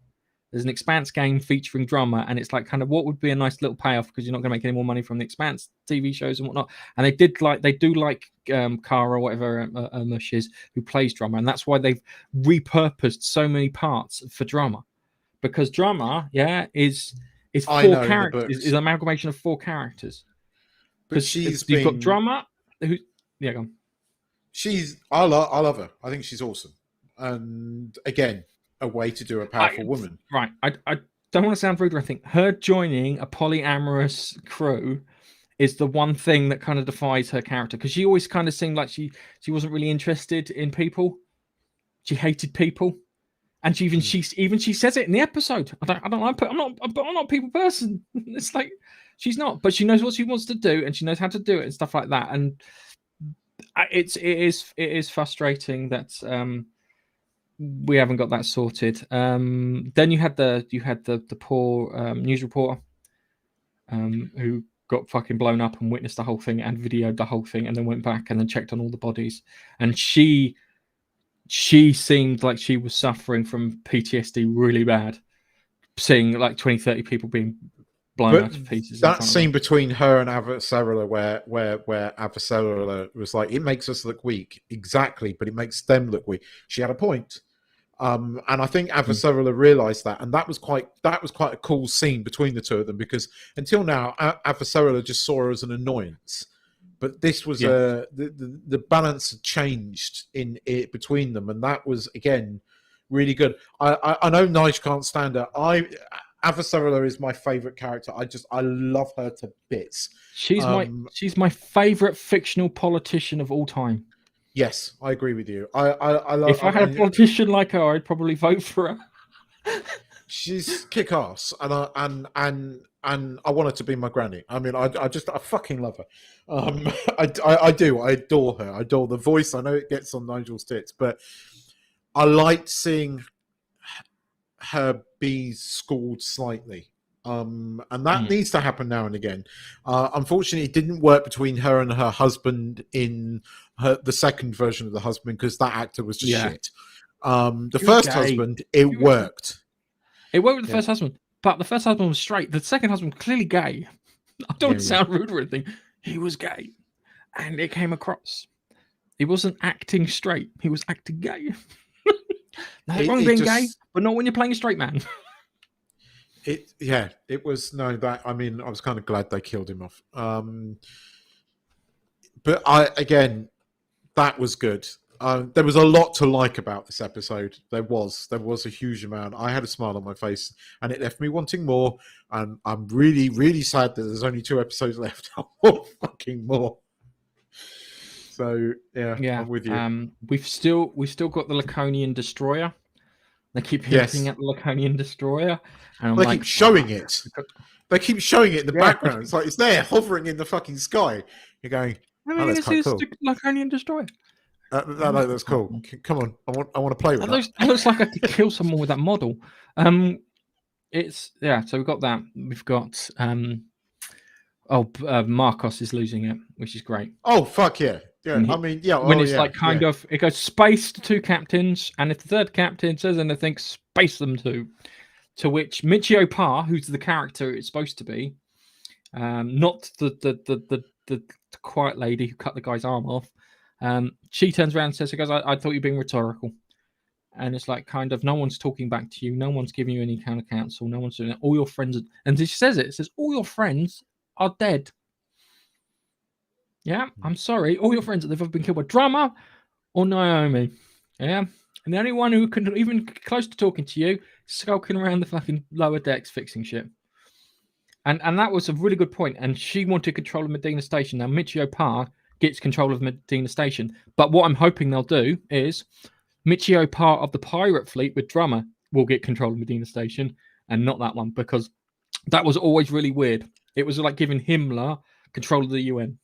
There's an Expanse game featuring Drummer, and it's like kind of what would be a nice little payoff because you're not going to make any more money from the Expanse TV shows and whatnot. And they do like Kara, whatever Mush is, who plays Drummer, and that's why they've repurposed so many parts for Drummer, because Drummer, is four characters, is an amalgamation of 4 characters. Because you've got Drummer, who go on. I love her. I think she's awesome, and again, a way to do a powerful woman. Right. I don't want to sound rude or anything. Her joining a polyamorous crew is the one thing that kind of defies her character, because she always kind of seemed like she wasn't really interested in people. She hated people, and she says it in the episode. I'm not a people person. It's like she's not, but she knows what she wants to do, and she knows how to do it and stuff like that. And it is frustrating that we haven't got that sorted. Then you had the poor news reporter who got fucking blown up and witnessed the whole thing and videoed the whole thing and then went back and then checked on all the bodies. And she seemed like she was suffering from PTSD really bad, seeing like 20, 30 people being blown out of pieces. That scene between her and Avasarala where Avasarala was like, it makes us look weak. Exactly, but it makes them look weak. She had a point. And I think Avasarala realized that, and that was quite a cool scene between the two of them, because until now Avasarala just saw her as an annoyance, but this was the balance had changed in it between them, and that was again really good. I know Nige can't stand her. Avasarala is my favorite character. I love her to bits. She's my favorite fictional politician of all time. Yes, I agree with you. I love. If I had a politician like her, I'd probably vote for her. She's kick ass, and I want her to be my granny. I mean, I fucking love her. I do. I adore her. I adore the voice. I know it gets on Nigel's tits, but I liked seeing her be schooled slightly. And that needs to happen now and again. Unfortunately, it didn't work between her and her husband in the second version of the husband, because that actor was just shit. The first husband, it worked. It worked with the first husband, but the first husband was straight. The second husband was clearly gay. I don't want to sound rude or anything. He was gay, and it came across. He wasn't acting straight. He was acting gay. Nothing wrong being gay, but not when you're playing a straight man. It was I was kind of glad they killed him off. But that was good. There was a lot to like about this episode. There was a huge amount. I had a smile on my face, and it left me wanting more. And I'm really, really sad that there's only 2 episodes left. I want fucking more. So I'm with you. We've still got the Laconian Destroyer. They keep hinting at the Laconian Destroyer, and they keep showing it. They keep showing it in the background. It's like it's there, hovering in the fucking sky. You're going, I mean, that's it's quite his cool. Laconian destroyer. That's cool. Come on, I want to play with that. It looks like I could kill someone with that model. It's so we've got that. We've got Marcos is losing it, which is great. Oh fuck yeah. Yeah, I mean, yeah. When Oh it's yeah, like kind of, it goes space to 2 captains, and if the 3rd captain says anything, space them to. To which Michio Pa, who's the character it's supposed to be, not the quiet lady who cut the guy's arm off, she turns around and says, I thought you were being rhetorical. And it's like kind of no one's talking back to you, no one's giving you any kind of counsel, no one's doing it. All your friends and she says it says all your friends are dead. Yeah, I'm sorry. All your friends they've ever been killed by Drama or Naomi. Yeah. And the only one who can even close to talking to you, skulking around the fucking lower decks fixing shit. And that was a really good point. And she wanted control of Medina Station. Now Michio Pa gets control of Medina Station. But what I'm hoping they'll do is Michio Pa of the pirate fleet with Drummer will get control of Medina Station and not that one, because that was always really weird. It was like giving Himmler control of the UN.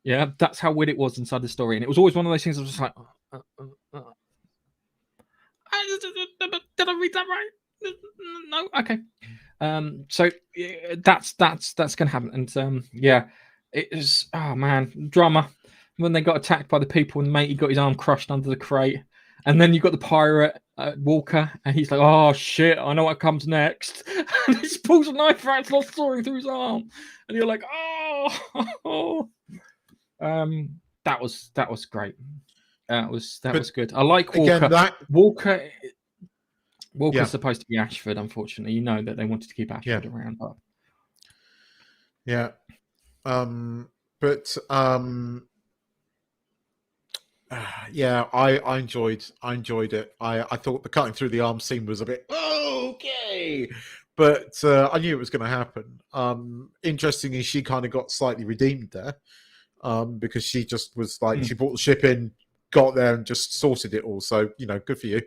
Yeah, that's how weird it was inside the story. And it was always one of those things I was just like, did I read that right? No, okay. So that's gonna happen. And it is, oh man, drama when they got attacked by the people and mate, he got his arm crushed under the crate. And then you got the pirate Walker, and he's like, "Oh shit, I know what comes next." And he just pulls a knife out, starts sawing through his arm, and you're like, "Oh." That was great. That was good. I like Walker. Again, Walker's supposed to be Ashford. Unfortunately, you know that they wanted to keep Ashford around, but I enjoyed it. I thought the cutting through the arm scene was a bit okay, but I knew it was going to happen. Interestingly, she kind of got slightly redeemed there, because she just was like she brought the ship in, got there, and just sorted it all. So good for you.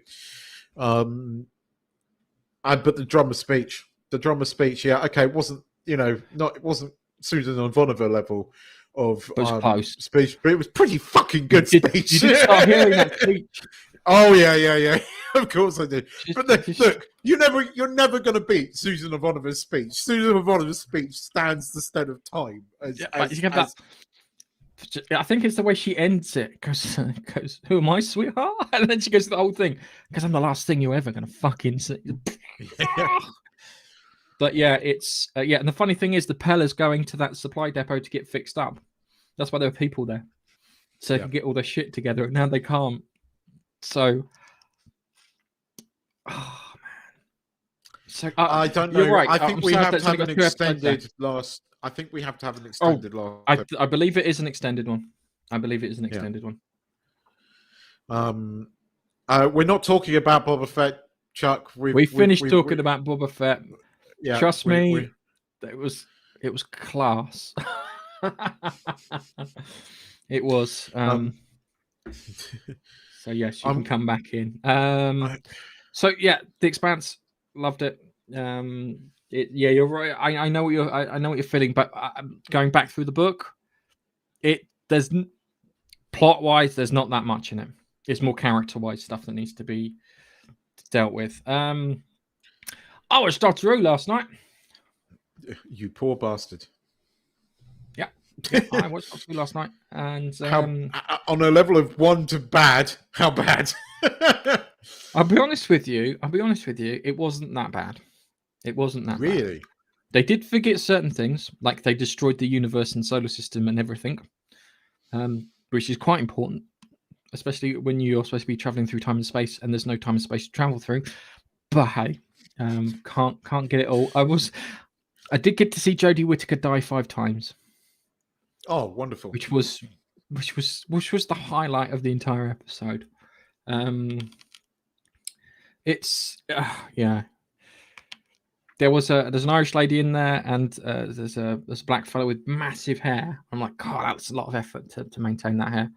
But the drummer speech, it wasn't it wasn't Susan and Vonover level of speech, but it was pretty fucking good speech. You did start hearing that speech. Oh yeah. Of course I did. But look, you're never going to beat Susan Vonover's speech. Susan Vonover's speech stands the test of time. I think it's the way she ends it. Goes, "Who am I, sweetheart?" And then she goes through the whole thing. Because I'm the last thing you're ever going to fucking see. But it's and the funny thing is, the Pella's going to that supply depot to get fixed up. That's why there were people there, so they can get all their shit together. And now they can't. So, oh man. So I don't know. You're right. I think we have to have an extended last. I think we have to have an extended last. I believe it is an extended one. We're not talking about Boba Fett, Chuck. We finished talking about Boba Fett. Yeah, trust me, it was class. It was. So yes, you can come back in. So yeah, The Expanse, loved it. You're right. I know what you're feeling, but going back through the book, there's plot wise, there's not that much in it. It's more character wise stuff that needs to be dealt with. I watched Doctor Who last night. You poor bastard. Yeah, I watched Doctor Who last night, and on a level of 1 to bad, how bad? I'll be honest with you. It wasn't that bad. It wasn't that really bad. They did forget certain things, like they destroyed the universe and solar system and everything, which is quite important, especially when you're supposed to be traveling through time and space, and there's no time and space to travel through. But hey, can't get it all. I did get to see Jodie Whittaker die 5 times. Oh, wonderful! Which was the highlight of the entire episode. It's there's an Irish lady in there, and there's a black fellow with massive hair. I'm like, God, that's a lot of effort to maintain that hair.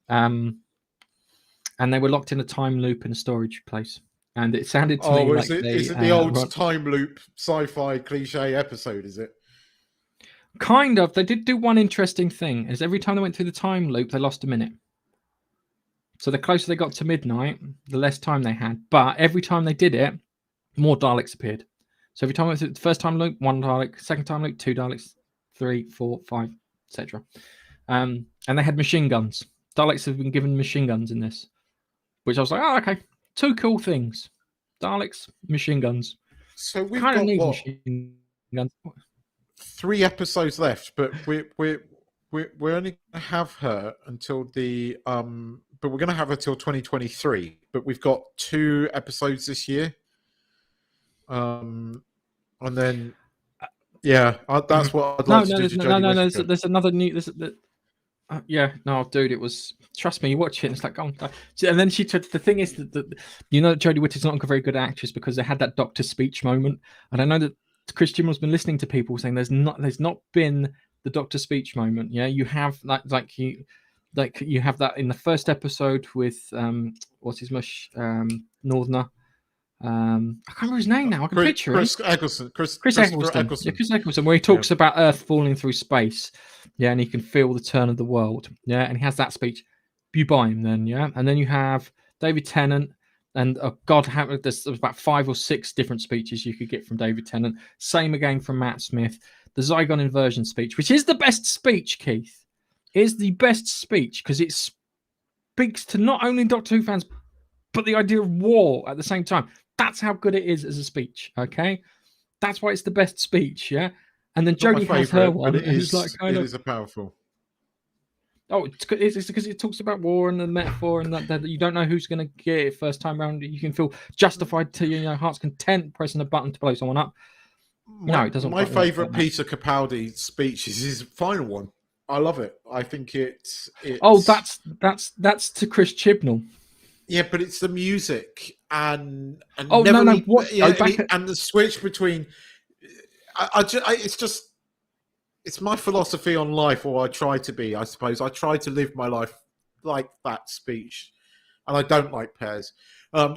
And they were locked in a time loop in a storage place, and it sounded to me like is it the old time loop sci-fi cliche episode? Is it? Kind of. They did do one interesting thing, is every time they went through the time loop, they lost a minute. So the closer they got to midnight, the less time they had. But every time they did it, more Daleks appeared. So every time it was the first time loop, 1 Dalek, second time loop, 2 Daleks, 3, 4, 5, etc. And they had machine guns. Daleks have been given machine guns in this, which I was like, oh, okay, 2 cool things. Daleks, machine guns. So we've Kind of got need what, machine guns. 3 episodes left, but we're only gonna have her until the but we're gonna have her till 2023. But we've got 2 episodes this year. And then that's what I'd like to do to Jodie Whittaker. There's another new. Yeah, no, dude, it was. Trust me, you watch it, and it's like, oh, and then she. The thing is that Jodie Whittaker's not a very good actress because they had that doctor speech moment, and I know that Christian has been listening to people saying there's not been the doctor speech moment. Yeah, you have you have that in the first episode with what's his mush Northerner. I can't remember his name now. I can picture him. Chris Eccleston. Chris Eccleston, where he talks about Earth falling through space. Yeah, and he can feel the turn of the world. Yeah, and he has that speech. You buy him then, yeah? And then you have David Tennant, and there's about 5 or 6 different speeches you could get from David Tennant. Same again from Matt Smith. The Zygon inversion speech, which is the best speech, Keith, is the best speech because it speaks to not only Doctor Who fans, but the idea of war at the same time. That's how good it is as a speech, okay? That's why it's the best speech, yeah? And then Jodie has her one, and it's like it is a powerful. Oh, it's because it talks about war and the metaphor, and that you don't know who's going to get it first time around. You can feel justified to your heart's content pressing a button to blow someone up. No, it doesn't. My favourite Peter Capaldi speech is his final one. I love it. I think it's... Oh, that's to Chris Chibnall. Yeah, but it's the music and and the switch between. It's my philosophy on life, or I try to be. I suppose I try to live my life like that speech, and I don't like pears. I love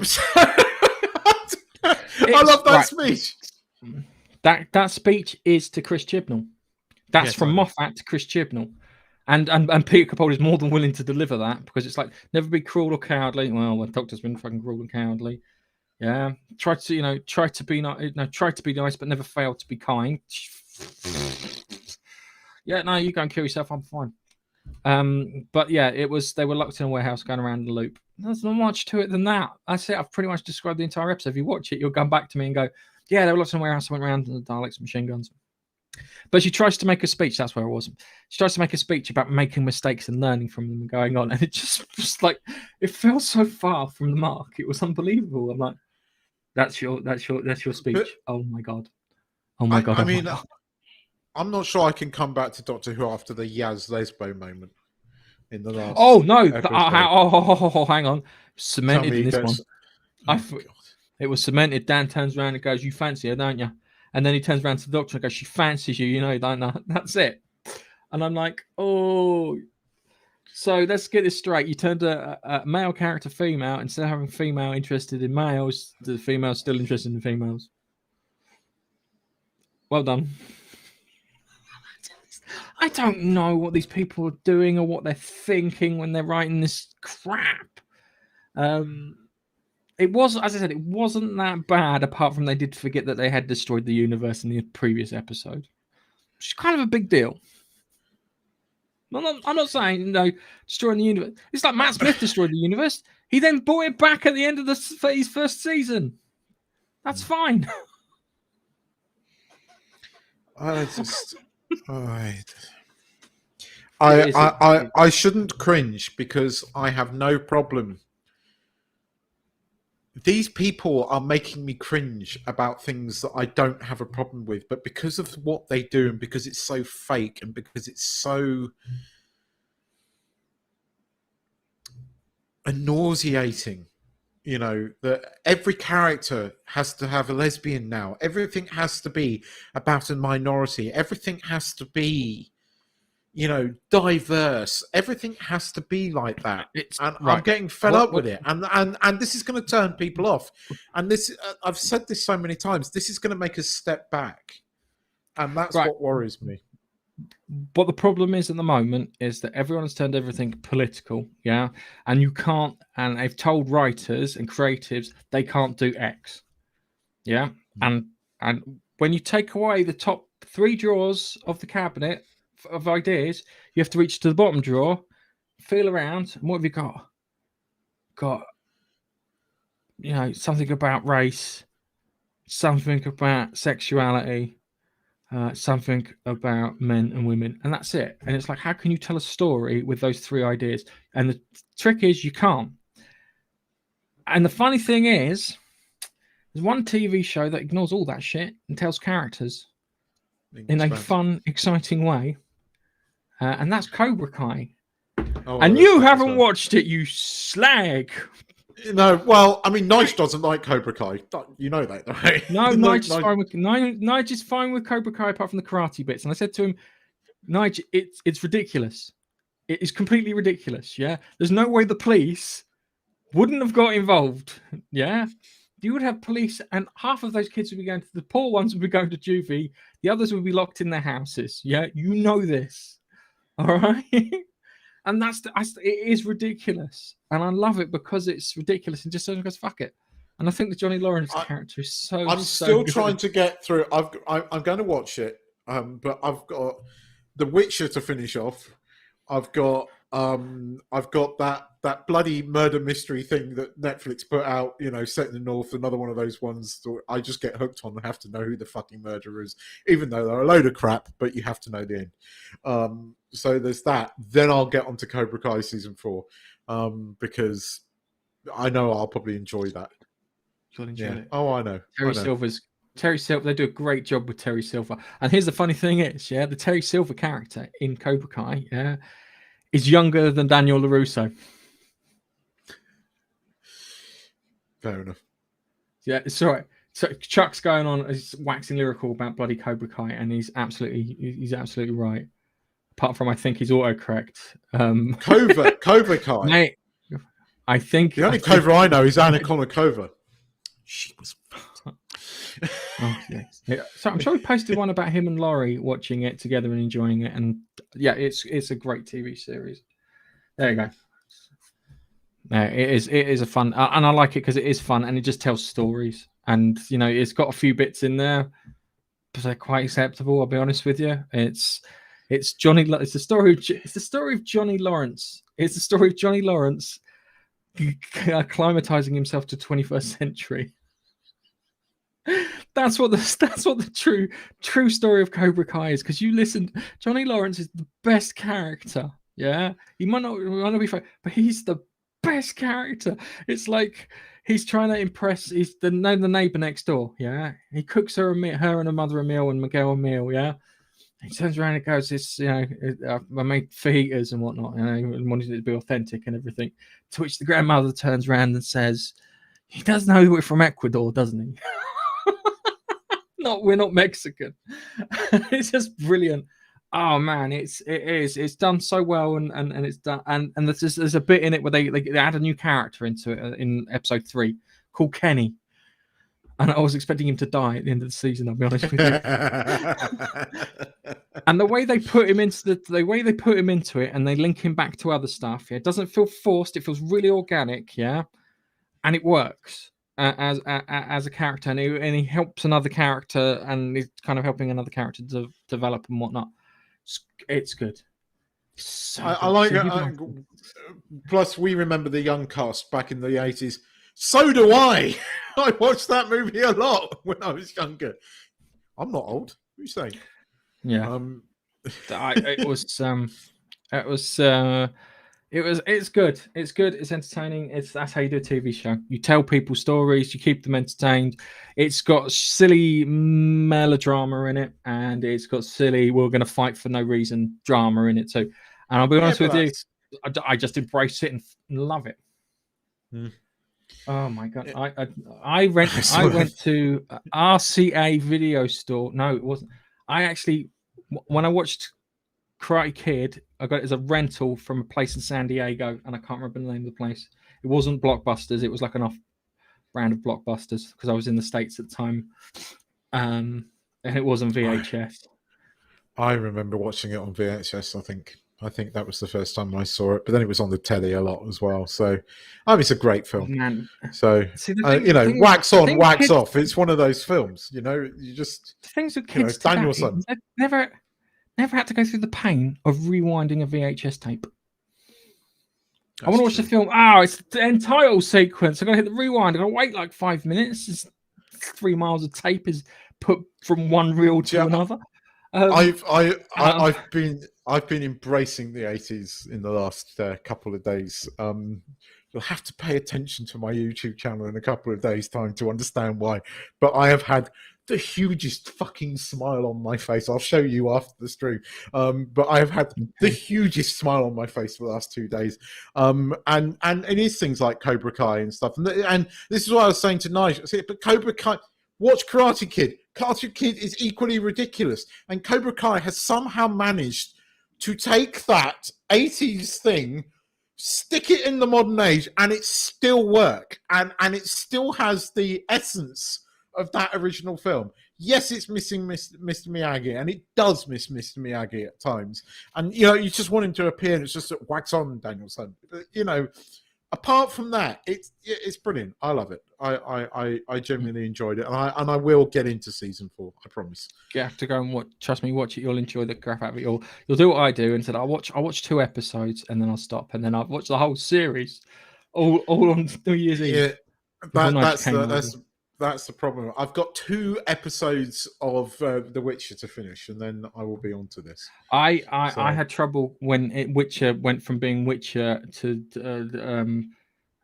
that speech. That speech is to Chris Chibnall. That's from Moffat to Chris Chibnall. And Peter Capaldi is more than willing to deliver that because it's like never be cruel or cowardly. Well, the Doctor's been fucking cruel and cowardly. Yeah, try to be nice, but never fail to be kind. Yeah, no, you go and kill yourself. I'm fine. But yeah, they were locked in a warehouse going around the loop. There's not much to it than that. That's it. I've pretty much described the entire episode. If you watch it, you'll come back to me and go, yeah, they were locked in a warehouse. I went around and the Daleks and machine guns. But she tries to make a speech. That's where I was. She tries to make a speech about making mistakes and learning from them and going on. And it just like, it fell so far from the mark. It was unbelievable. I'm like, that's your speech. But, oh my God. I mean, I'm not sure I can come back to Doctor Who after the Yaz Lesbo moment in the last. Oh no! Hang on. Cemented in this one. It was cemented. Dan turns around and goes, "You fancy her, don't you?" And then he turns around to the Doctor and goes, "She fancies you, don't know." That's it. And I'm like, oh. So let's get this straight. You turned a male character female instead of having female interested in males. The female's still interested in females. Well done. I don't know what these people are doing or what they're thinking when they're writing this crap. It was, as I said, it wasn't that bad, apart from they did forget that they had destroyed the universe in the previous episode, which is kind of a big deal. I'm not saying destroying the universe. It's like Matt Smith destroyed the universe. He then brought it back at the end of his first season. That's fine. I shouldn't cringe because I have no problem. These people are making me cringe about things that I don't have a problem with, but because of what they do and because it's so fake and because it's so nauseating, that every character has to have a lesbian now. Everything has to be about a minority. Everything has to be, diverse. Everything has to be like that. I'm getting fed up with it. And this is going to turn people off. And this, I've said this so many times, this is going to make us step back. And that's what worries me. But the problem is at the moment is that everyone has turned everything political, yeah, and you can't. And they've told writers and creatives they can't do X, yeah, and when you take away the top 3 drawers of the cabinet of ideas, you have to reach to the bottom drawer, feel around, and what have you got? Got, you know, something about race, something about sexuality, something about men and women, and that's it. And it's like, how can you tell a story with those 3 ideas? And the trick is you can't. And the funny thing is, there's one TV show that ignores all that shit and tells characters in a fun, exciting way, and that's Cobra Kai. Oh, and you haven't watched it, you slag. No, well, I mean, Nige doesn't like Cobra Kai. You know that, right? No, Nige is fine with Cobra Kai apart from the karate bits. And I said to him, Nige, it's ridiculous. It is completely ridiculous. Yeah, there's no way the police wouldn't have got involved. Yeah, you would have police, and half of those kids would be going to the poor ones would be going to juvie. The others would be locked in their houses. Yeah, you know this. All right. And it is ridiculous, and I love it because it's ridiculous and just so goes fuck it. And I think the Johnny Lawrence character is so. I'm still trying to get through. I'm going to watch it, but I've got The Witcher to finish off. I've got that bloody murder mystery thing that Netflix put out. You know, set in the north. Another one of those ones that I just get hooked on and have to know who the fucking murderer is, even though they're a load of crap. But you have to know the end. So there's that. Then I'll get onto Cobra Kai season 4, because I know I'll probably enjoy that. You'll enjoy it. Oh, I know. Terry Silver. They do a great job with Terry Silver. And here's the funny thing is, the Terry Silver character in Cobra Kai, is younger than Daniel LaRusso. Fair enough. Yeah, it's all right. So Chuck's going on, he's waxing lyrical about bloody Cobra Kai, and he's absolutely right. Apart from, I think he's autocorrect. Cobra Kai. Mate, I think the only Cobra I know is Anna Kournikova. She was. Oh, yes. Yeah. So I'm sure we posted one about him and Laurie watching it together and enjoying it, and yeah, it's a great TV series. There you go. It is a fun, and I like it because it is fun and it just tells stories, and you know it's got a few bits in there, but they're quite acceptable. I'll be honest with you. It's Johnny. It's the story of Johnny Lawrence. It's the story of Johnny Lawrence acclimatizing himself to 21st century. That's what the true story of Cobra Kai is. Because you listen, Johnny Lawrence is the best character. Yeah, he might not be fun, but he's the best character. It's like he's trying to impress. He's the neighbor next door. Yeah, he cooks her and her mother a meal and Miguel a meal. Yeah, he turns around and goes, "It's I made fajitas and whatnot, and wanted it to be authentic and everything." To which the grandmother turns around and says, "He does know we're from Ecuador, doesn't he?" We're not Mexican. It's just brilliant. Oh man, it's done so well, and it's done, and there's a bit in it where they add a new character into it in episode 3 called Kenny, and I was expecting him to die at the end of the season. I'll be honest with you. And the way they put him into it, and they link him back to other stuff, it doesn't feel forced. It feels really organic, and it works. As a character, and he helps another character, and he's kind of helping another character to develop and whatnot. It's good. I like it. Plus, we remember the young cast back in the 80s. So do I. I watched that movie a lot when I was younger. I'm not old. What are you saying? Yeah. It's good. It's good. It's entertaining. That's how you do a TV show. You tell people stories. You keep them entertained. It's got silly melodrama in it, and it's got silly "we're going to fight for no reason" drama in it too. And I'll be honest with you, I just embrace it and love it. Oh my god! I went to RCA video store. No, it wasn't. I actually, when I watched Karate Kid, I got it as a rental from a place in San Diego, and I can't remember the name of the place. It wasn't Blockbusters. It was like an off brand of Blockbusters because I was in the States at the time, and it wasn't VHS. I remember watching it on VHS. I think that was the first time I saw it, but then it was on the telly a lot as well. So, it's a great Oh film. man, So, see the thing with, wax on, wax kids, off. It's one of those films, you just, the things with kids today, Danielson. they've never had to go through the pain of rewinding a VHS tape. I want to watch the film. It's the entire sequence. I'm gonna hit the rewind. I'm gonna wait like 5 minutes. It's 3 miles of tape is put from one reel to another. I've been embracing the 80s in the last couple of days. You'll have to pay attention to my YouTube channel in a couple of days' time to understand why. But I have had the hugest fucking smile on my face. I'll show you after the stream. But I have had the hugest smile on my face for the last 2 days. And it is things like Cobra Kai and stuff. And this is what I was saying to Nigel. But Cobra Kai, watch Karate Kid. Karate Kid is equally ridiculous. And Cobra Kai has somehow managed to take that 80s thing, stick it in the modern age, and it still work. And it still has the essence of that original film. Yes, it's missing Mr. Miyagi, and it does miss Mr. Miyagi at times. And, you just want him to appear, and it's just wax on, Danielson. Apart from that, it's brilliant. I love it. I genuinely enjoyed it, and I will get into season 4. I promise. You have to go and watch. Trust me, watch it. You'll enjoy the crap out of it. You'll do what I do, and said I'll watch 2 episodes, and then I'll stop, and then I'll watch the whole series, all on New Year's Eve. That's the problem. I've got 2 episodes of The Witcher to finish, and then I will be on to this. I had trouble when Witcher went from being Witcher to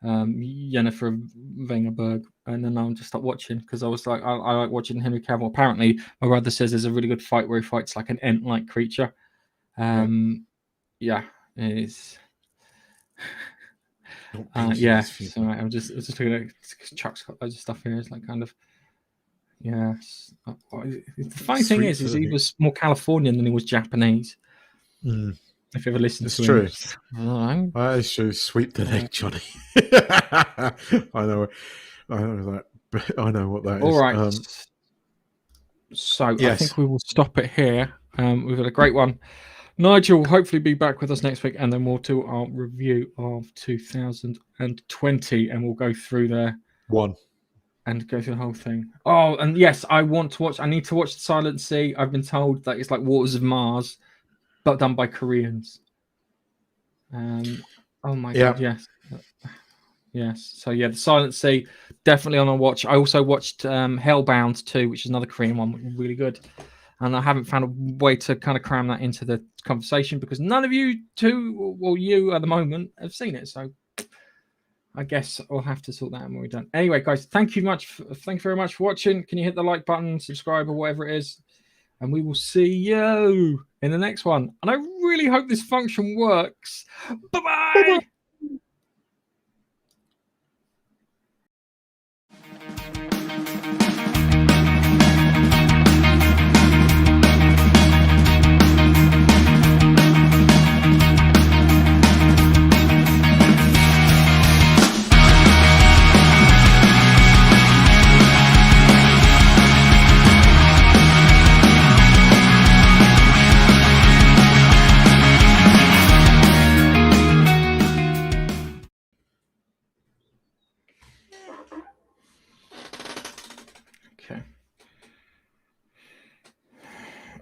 Yennefer Vengerberg, and then I just stopped watching because I was like, I like watching Henry Cavill. Apparently, my brother says there's a really good fight where he fights like an ant-like creature. Yeah, it is. So I'm just looking at Chuck's got loads of stuff here. It's like kind of, yes. The funny thing is he was more Californian than he was Japanese. If you ever listened to him. It's true. That is true. Sweep the leg, Johnny. I know that. I know what that is. All right. So yes. I think we will stop it here. We've had a great one. Nigel will hopefully be back with us next week, and then we'll do our review of 2020, and we'll go through there. And go through the whole thing. Oh, and yes, I need to watch The Silent Sea. I've been told that it's like Waters of Mars, but done by Koreans. Oh my God, yes. Yes. So yeah, The Silent Sea, definitely on a watch. I also watched Hellbound 2, which is another Korean one, which is really good. And I haven't found a way to kind of cram that into the conversation because none of you you at the moment have seen it. So I guess we'll have to sort that out when we're done. Anyway, guys, thank you very much for watching. Can you hit the like button, subscribe, or whatever it is? And we will see you in the next one. And I really hope this function works. Bye-bye.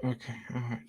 Okay. All right.